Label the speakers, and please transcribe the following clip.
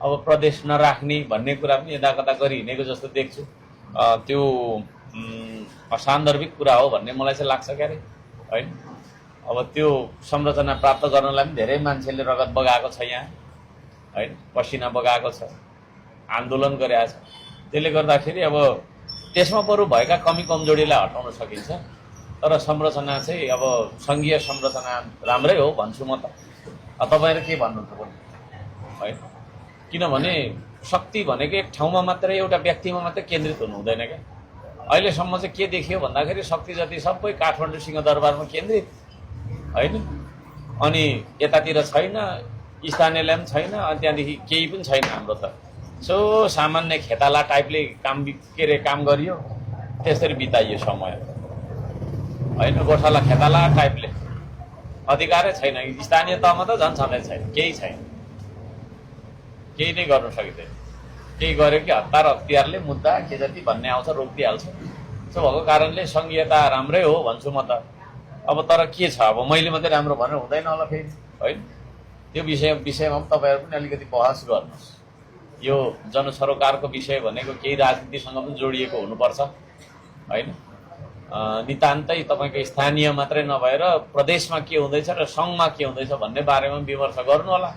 Speaker 1: अब प्रदेश नराख्ने भन्ने कुरा पनि यता कता गरिहिँडेको जस्तो देख्छु। त्यो असान्दर्भिक कुरा हो भन्ने मलाई चाहिँ लाग्छ क्यारे हैन। अब त्यो संरचना प्राप्त गर्नलाई पनि धेरै मान्छेले रगत बगाएको छ यहाँ हैन, पसिना बगाएको छ, आन्दोलन गरेको छ। त्यसले गर्दाखेरि अब त्यसमा बरु भएका कमी कमजोरीलाई हटाउन सकिन्छ, तर संरचना चाहिँ अब सङ्घीय संरचना राम्रै हो भन्छु म त। तपाईहरु के भन्नुहुन्छ भन्नु हैन? किनभने शक्ति भनेको एक ठाउँमा मात्रै एउटा व्यक्तिमा मात्रै केन्द्रित हुनु हुँदैन क्या। अहिलेसम्म चाहिँ के देखियो भन्दाखेरि शक्ति जति सबै काठमाडौँ सिंहदरबारमा केन्द्रित हैन, अनि यतातिर छैन, स्थानीयलाई पनि छैन, अनि त्यहाँदेखि केही पनि छैन। हाम्रो त सो सामान्य खेताला टाइपले काम गरियो, त्यसरी बिताइयो समय हैन। गोठाला खेताला टाइपले अधिकारै छैन, स्थानीय तहमा त झन् छँदै छैन, केही छैन, केही नै गर्न सकिँदैन। केही गर्यो कि हतार हतियारले मुद्दा के जति भन्ने आउँछ रोकिदिइहाल्छ। त्यो भएको कारणले सङ्घीयता राम्रै हो भन्छु म त। अब तर के छ, अब मैले मात्रै राम्रो भनेर हुँदैन होला फेरि हैन। त्यो विषयमा पनि तपाईँहरू पनि अलिकति बहस गर्नुहोस्। यो जनसरोकारको विषय भनेको केही राजनीतिसँग पनि जोडिएको हुनुपर्छ हैन। नितान्तै तपाईँको स्थानीय मात्रै नभएर प्रदेशमा के हुँदैछ र सङ्घमा के हुँदैछ भन्ने बारेमा विमर्श गर्नु होला।